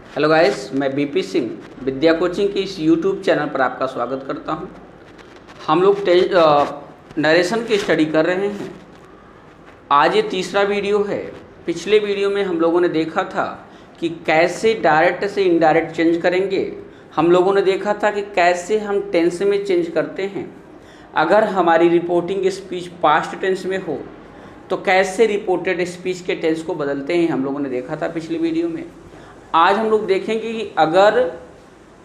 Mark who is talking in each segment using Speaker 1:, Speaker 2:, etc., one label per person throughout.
Speaker 1: Hello guys, मैं BP Singh विद्या coaching की इस यूट्यूब चैनल पर आपका स्वागत करता हूं। हम लोग नरेशन की स्टडी कर रहे हैं। आज ये तीसरा वीडियो है। पिछले वीडियो में हम लोगों ने देखा था कि कैसे डायरेक्ट से इनडायरेक्ट चेंज करेंगे। हम लोगों ने देखा था कि कैसे हम टेंस में चेंज करते हैं। अगर हमारी रिपोर्टिंग स्पीच पास्ट टेंस में हो तो कैसे रिपोर्टेड स्पीच के टेंस को बदलते हैं, हम लोगों ने देखा था पिछले वीडियो में। आज हम लोग देखेंगे कि अगर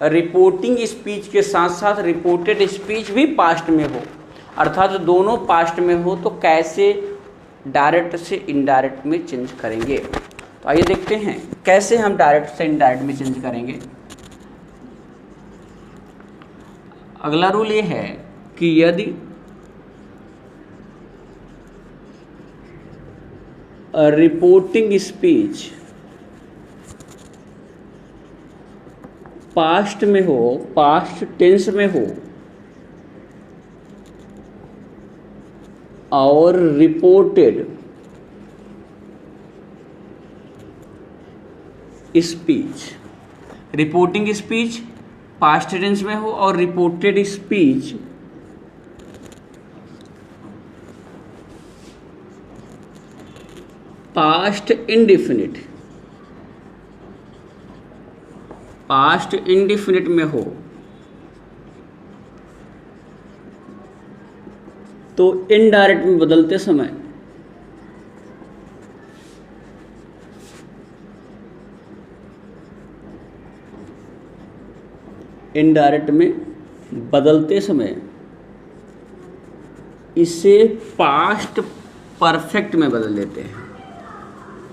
Speaker 1: रिपोर्टिंग स्पीच के साथ साथ रिपोर्टेड स्पीच भी पास्ट में हो, अर्थात दोनों पास्ट में हो, तो कैसे डायरेक्ट से इनडायरेक्ट में चेंज करेंगे। तो आइए देखते हैं कैसे हम डायरेक्ट से इनडायरेक्ट में चेंज करेंगे। अगला रूल ये है कि यदि रिपोर्टिंग स्पीच पास्ट में हो, पास्ट टेंस में हो, और reported speech, reporting speech past tense में हो और reported speech past indefinite, past indefinite में हो, तो इनडायरेक्ट में बदलते समय इसे पास्ट परफेक्ट में बदल देते हैं।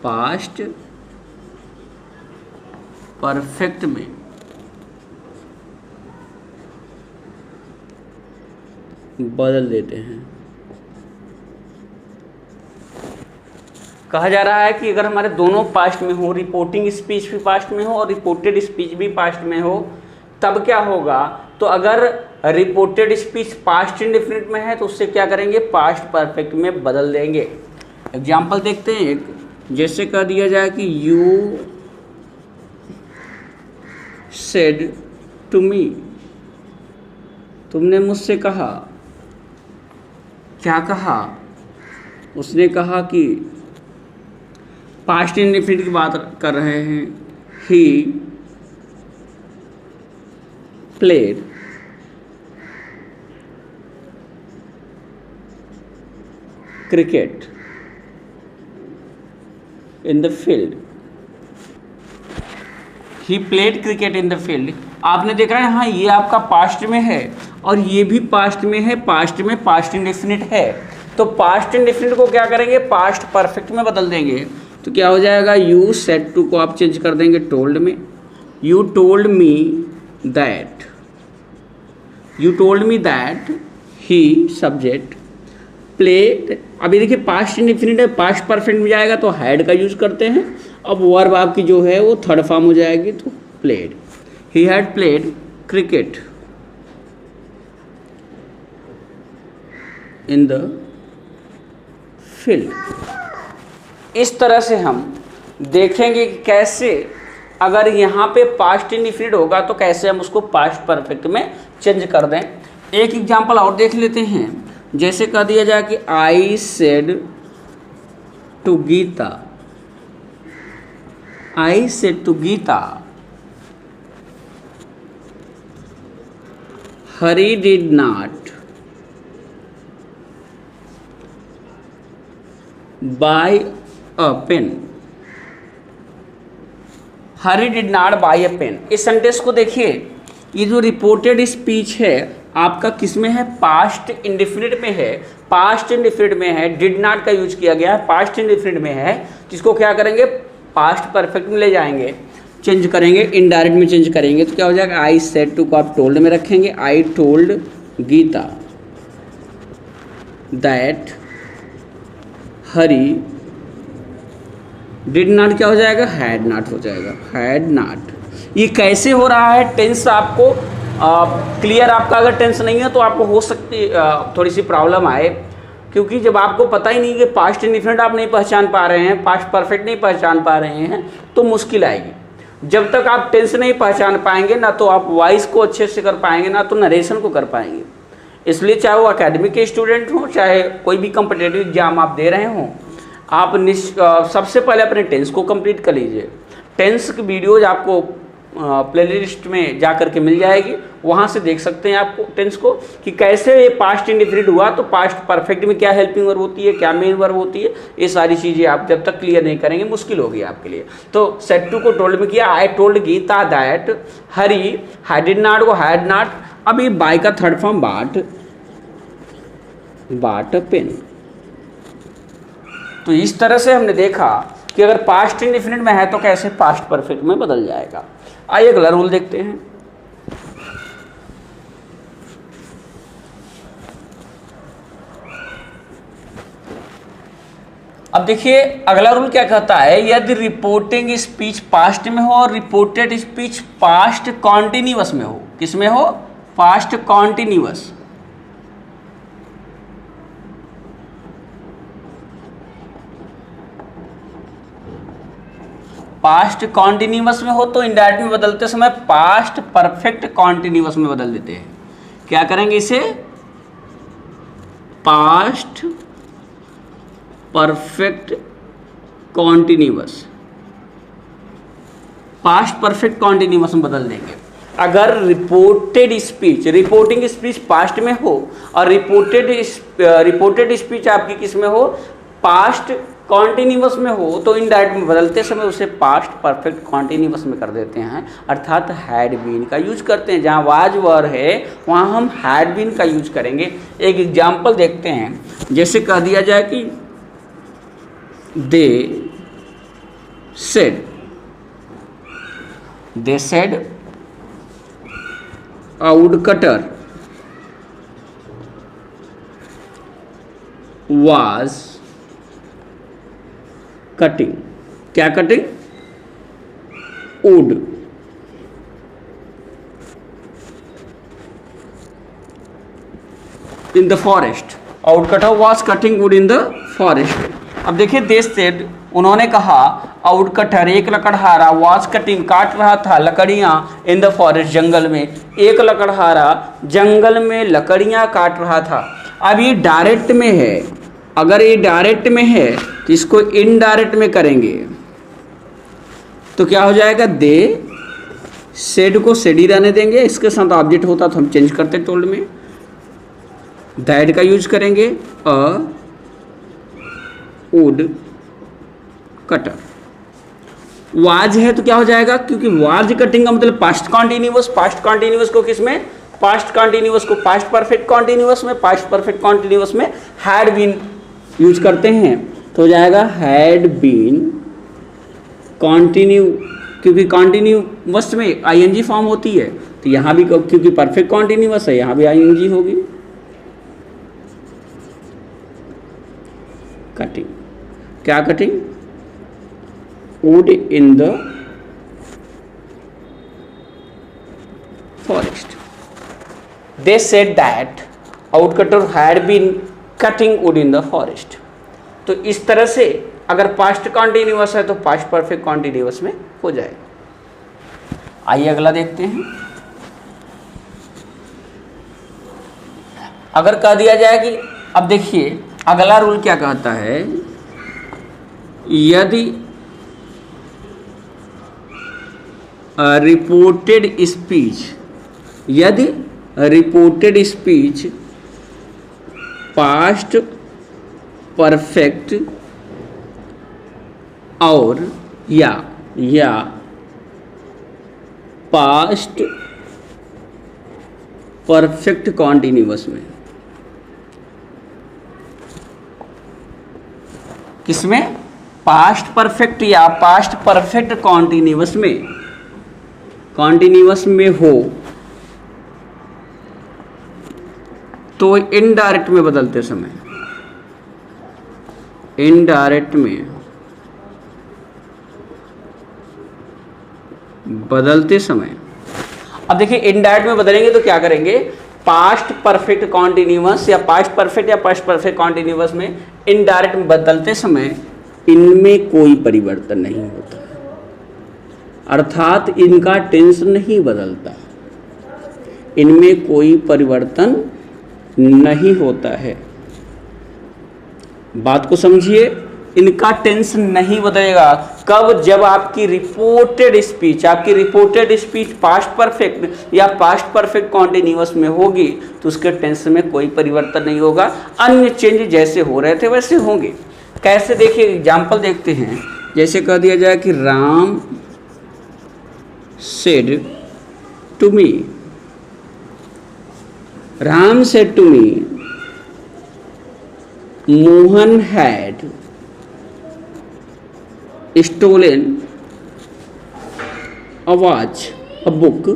Speaker 1: पास्ट परफेक्ट में बदल देते हैं। कहा जा रहा है कि अगर हमारे दोनों पास्ट में हो, रिपोर्टिंग स्पीच भी पास्ट में हो और रिपोर्टेड स्पीच भी पास्ट में हो, तब क्या होगा। तो अगर रिपोर्टेड स्पीच पास्ट इंडेफिनिट में है तो उससे क्या करेंगे, पास्ट परफेक्ट में बदल देंगे। एग्जाम्पल देखते हैं एक, जैसे कह दिया जाए कि यू सेड टू मी, तुमने मुझसे कहा। क्या कहा, उसने कहा कि पास्ट इंडेफिनिट की बात कर रहे हैं। He played cricket in the field. He played cricket in the field. आपने देखा है, हाँ ये आपका पास्ट में है और ये भी पास्ट में है। पास्ट में पास्ट इंडेफिनिट है, तो पास्ट इंडेफिनिट को क्या करेंगे, पास्ट परफेक्ट में बदल देंगे। तो क्या हो जाएगा, यू सेड टू को आप चेंज कर देंगे टोल्ड में। You told me that, you told me that he subject played. अभी देखिए पास्ट इंडेफिनिट है, पास्ट परफेक्ट में जाएगा तो हैड का यूज करते हैं। अब वर्ब आपकी जो है वो थर्ड फॉर्म हो जाएगी, तो played. He had played cricket in the field. इस तरह से हम देखेंगे कि कैसे अगर यहाँ पे पास्ट इंडेफिनिट होगा तो कैसे हम उसको पास्ट परफेक्ट में चेंज कर दें। एक एग्जांपल और देख लेते हैं। जैसे कह दिया जाए कि I said to Gita, I said to Gita Hari did not buy a pen. Hari did not buy a pen. इस सेंटेंस को देखिए, ये जो रिपोर्टेड स्पीच है आपका किस में है, पास्ट इंडेफिनिट में है। पास्ट इंडेफिनिट में है, डिड नॉट का यूज किया गया है, पास्ट इंडेफिनिट में है। जिसको क्या करेंगे, पास्ट परफेक्ट में ले जाएंगे, चेंज करेंगे, इनडायरेक्ट में चेंज करेंगे। तो क्या हो जाएगा, आई सेड टू को आप टोल्ड में रखेंगे। I told Gita that Hari did not, क्या हो जाएगा, हैड नॉट हो जाएगा, हैड नॉट। ये कैसे हो रहा है, टेंस आपको क्लियर, आपका अगर टेंस नहीं है तो आपको हो सकती थोड़ी सी प्रॉब्लम आए। क्योंकि जब आपको पता ही नहीं कि पास्ट इंडेफिनिट आप नहीं पहचान पा रहे हैं, पास्ट परफेक्ट नहीं पहचान पा रहे हैं, तो मुश्किल आएगी। जब तक आप टेंस नहीं पहचान पाएंगे ना तो आप वॉइस को अच्छे से कर पाएंगे ना तो नरेशन को कर पाएंगे। इसलिए चाहे वो एकेडमिक के स्टूडेंट हो चाहे कोई भी कॉम्पिटिटिव एग्जाम आप दे रहे हो, आप सबसे पहले अपने टेंस को कंप्लीट कर लीजिए। टेंस की वीडियोज आपको प्लेलिस्ट में जा करके मिल जाएगी, वहाँ से देख सकते हैं आपको टेंस को कि कैसे ये पास्ट इंडिफिनिट हुआ तो पास्ट परफेक्ट में क्या हेल्पिंग वर्ब होती है, क्या मेन वर्ब होती है। ये सारी चीज़ें आप जब तक क्लियर नहीं करेंगे मुश्किल होगी आपके लिए। तो सेट टू को टोल्ड में किया, I told Gita that Hari had not को हैड नॉट। अभी बाय का थर्ड फॉर्म बाट पेन। तो इस तरह से हमने देखा कि अगर पास्ट इंडिफिनिट में है तो कैसे पास्ट परफेक्ट में बदल जाएगा। आइए अगला रूल देखते हैं। अब देखिए अगला रूल क्या कहता है, यदि रिपोर्टिंग स्पीच पास्ट में हो और रिपोर्टेड स्पीच पास्ट कॉन्टिन्यूअस में हो। किस में हो? Past continuous. पास्ट कॉन्टिन्यूअस में हो तो इनडायरेक्ट में बदलते समय पास्ट परफेक्ट कॉन्टिन्यूअस में बदल देते हैं। क्या करेंगे इसे? Past perfect continuous, past perfect continuous में बदल देंगे। अगर reported speech, reporting speech past में हो और रिपोर्टेड स्पीच आपकी किस में हो? पास्ट कॉन्टिन्यूअस में हो तो इनडायरेक्ट में बदलते समय उसे पास्ट परफेक्ट कॉन्टिन्यूअस में कर देते हैं, अर्थात हैड बीन का यूज करते हैं। जहाँ वाज वर है वहाँ हम हैड बीन का यूज करेंगे। एक एग्जाम्पल देखते हैं, जैसे कह दिया जाए कि they said a woodcutter was cutting, क्या cutting? Would. In the forest, a woodcutter was cutting wood in the forest। अब देखिए दे सेड, उन्होंने कहा, a woodcutter एक लकड़हारा was cutting काट रहा था लकड़ियाँ in the forest जंगल में। एक लकड़हारा जंगल में लकड़ियाँ काट रहा था। अब ये डायरेक्ट में है, अगर ये डायरेक्ट में है तो इसको इनडायरेक्ट में करेंगे तो क्या हो जाएगा? दे सेड को सेड ही रहने देंगे, इसके साथ ऑब्जेक्ट होता तो हम चेंज करते टोल्ड में, दैट का यूज करेंगे। अ वुड कटर। वाज है तो क्या हो जाएगा? क्योंकि वाज कटिंग का मतलब पास्ट कॉन्टिन्यूअस, पास्ट कॉन्टिन्यूअस को किस में? पास्ट कॉन्टिन्यूअस को पास्ट परफेक्ट कॉन्टिन्यूअस में, पास्ट परफेक्ट कॉन्टिन्यूअस में हैड बीन यूज करते हैं तो हो जाएगा हैड बीन कॉन्टिन्यू, क्योंकि कॉन्टिन्यूअस में आईएनजी फॉर्म होती है तो यहाँ भी क्योंकि परफेक्ट कॉन्टिन्यूअस है यहाँ भी आईएनजी होगी। कटिंग, क्या cutting? Would in the forest. They said that a woodcutter had been cutting wood in the forest। तो इस तरह से अगर पास्ट कॉन्टिन्यूअस है तो पास्ट परफेक्ट कॉन्टिन्यूअस में हो जाएगा। आइए अगला देखते हैं। अगर कह दिया जाए कि, अब देखिए अगला रूल क्या कहता है, यदि रिपोर्टेड स्पीच, यदि रिपोर्टेड स्पीच पास्ट परफेक्ट और या पास्ट परफेक्ट कॉन्टिन्यूअस में, किसमें? पास्ट परफेक्ट या पास्ट परफेक्ट कॉन्टिन्यूअस में हो तो इनडायरेक्ट में बदलते समय, इनडायरेक्ट में बदलते समय, अब देखिए इनडायरेक्ट में बदलेंगे तो क्या करेंगे? पास्ट परफेक्ट कॉन्टिन्यूअस या पास्ट परफेक्ट या पास्ट परफेक्ट कॉन्टिन्यूअस में इनडायरेक्ट में बदलते समय इनमें कोई परिवर्तन नहीं होता। अर्थात इनका टेंस नहीं बदलता, इनमें कोई परिवर्तन नहीं होता है। बात को समझिए, इनका टेंस नहीं बदलेगा। कब? जब आपकी रिपोर्टेड स्पीच पास्ट परफेक्ट या पास्ट परफेक्ट कॉन्टिन्यूअस में होगी तो उसके टेंस में कोई परिवर्तन नहीं होगा, अन्य चेंज जैसे हो रहे थे वैसे होंगे। कैसे? देखिए, एग्जाम्पल देखते हैं। जैसे कह दिया जाए कि Ram said to me, Ram said to me Mohan had stolen a watch a book.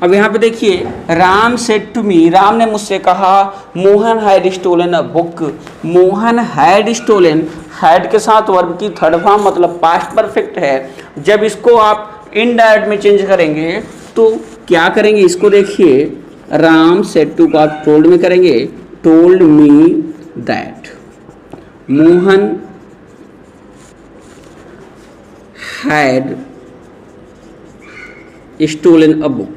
Speaker 1: अब यहाँ पे देखिए, Ram said to me, Ram ने मुझसे कहा, Mohan had stolen a book, Mohan had stolen, had के साथ वर्ब की थर्ड फॉर्म मतलब पास्ट परफेक्ट है। जब इसको आप इनडायरेक्ट में चेंज करेंगे तो क्या करेंगे? इसको देखिए, राम सेड टू को आप टोल्ड में करेंगे, told me that Mohan had stolen a book.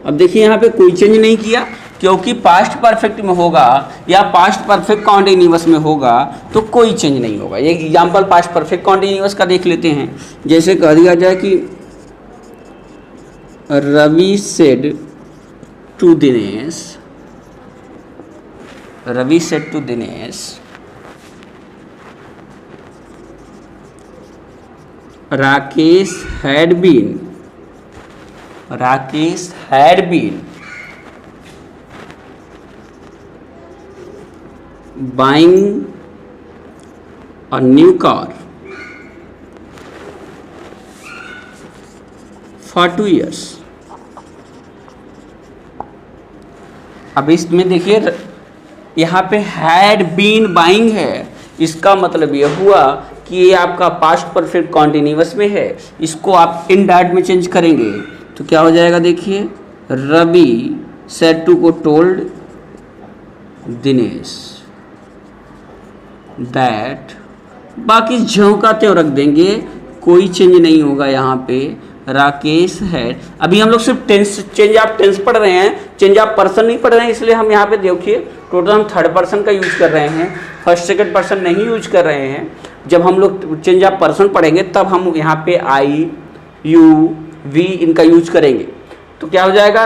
Speaker 1: अब देखिए, यहाँ पे कोई चेंज नहीं किया क्योंकि पास्ट परफेक्ट में होगा या पास्ट परफेक्ट कॉन्टिन्यूअस में होगा तो कोई चेंज नहीं होगा। ये एग्जांपल पास्ट परफेक्ट कॉन्टिन्यूअस का देख लेते हैं। जैसे कह दिया जाए कि Ravi said to Dinesh, Ravi said to Dinesh Rakesh had been buying a new car for 2 years। अब इसमें देखिए, यहाँ पे हैड बीन बाइंग है, इसका मतलब ये हुआ कि ये आपका पास्ट परफेक्ट कॉन्टिन्यूअस में है। इसको आप इनडायरेक्ट में चेंज करेंगे तो क्या हो जाएगा? देखिए, रवि सेड टू को टोल्ड दिनेश दैट, बाकी ज्यों का त्यों रख देंगे, कोई चेंज नहीं होगा यहाँ पे। राकेश है, अभी हम लोग सिर्फ टेंस चेंज, आप टेंस पढ़ रहे हैं, चेंज आप पर्सन नहीं पढ़ रहे हैं, इसलिए हम यहाँ पे देखिए टोटल हम थर्ड पर्सन का यूज कर रहे हैं, फर्स्ट सेकंड पर्सन नहीं यूज कर रहे हैं। जब हम लोग चेंज आप पर्सन पढ़ेंगे तब हम यहाँ पे आई, यू, वी इनका यूज करेंगे। तो क्या हो जाएगा?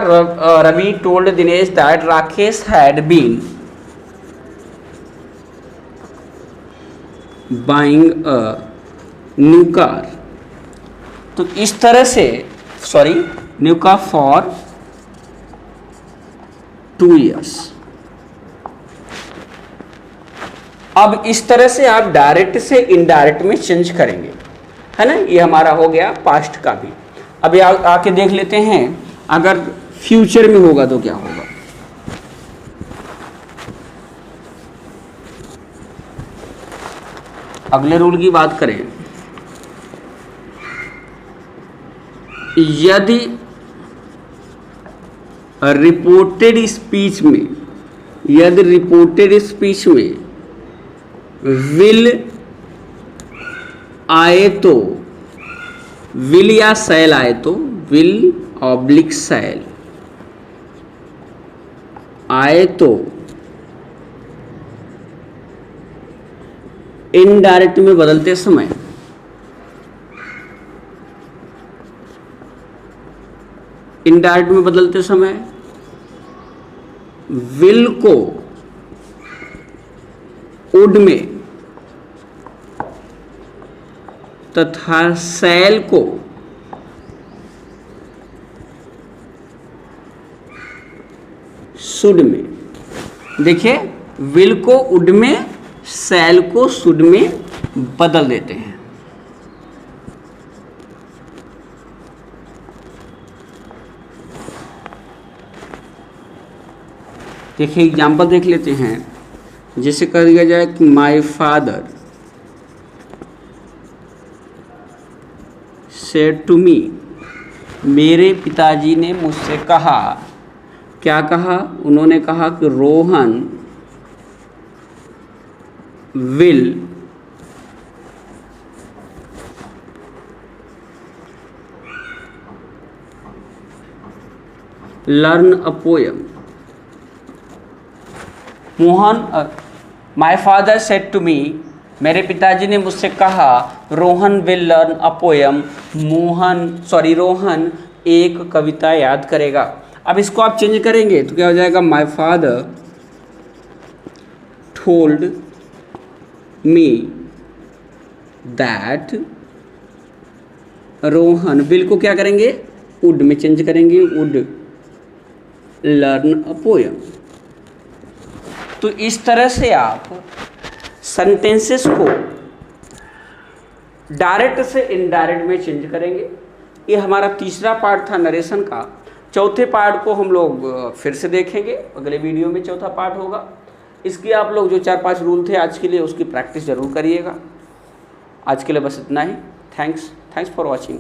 Speaker 1: Ravi told Dinesh that Rakesh had been buying a new car. तो इस तरह से, न्यू कार फॉर 2 years। अब इस तरह से आप डायरेक्ट से इनडायरेक्ट में चेंज करेंगे, है ना। ये हमारा हो गया पास्ट का भी। अब आके देख लेते हैं अगर फ्यूचर में होगा तो क्या होगा। अगले रूल की बात करें, यदि रिपोर्टेड स्पीच में विल आए तो, विल या सैल आए तो, विल ऑब्लिक सैल आए तो इनडायरेक्ट में बदलते समय विल को वुड में तथा सैल को शुड में। देखिए, विल को वुड में, सैल को शुड में बदल देते हैं। देखिए, एग्जाम्पल देख लेते हैं। जैसे कह दिया जाए कि my father said to me, मेरे पिताजी ने मुझसे कहा। क्या कहा? उन्होंने कहा कि Rohan will learn a poem. Mohan, my father said to me, मेरे पिताजी ने मुझसे कहा, Rohan will learn a poem, Rohan एक कविता याद करेगा। अब इसको आप चेंज करेंगे तो क्या हो जाएगा, my father told me that, Rohan will को क्या करेंगे, वुड में चेंज करेंगे, वुड लर्न अ पोएम। तो इस तरह से आप सेंटेंसेस को डायरेक्ट से इनडायरेक्ट में चेंज करेंगे। ये हमारा तीसरा पार्ट था नरेशन का। चौथे पार्ट को हम लोग फिर से देखेंगे, अगले वीडियो में चौथा पार्ट होगा। इसकी आप लोग जो 4-5 रूल थे आज के लिए, उसकी प्रैक्टिस जरूर करिएगा। आज के लिए बस इतना ही। Thanks for watching.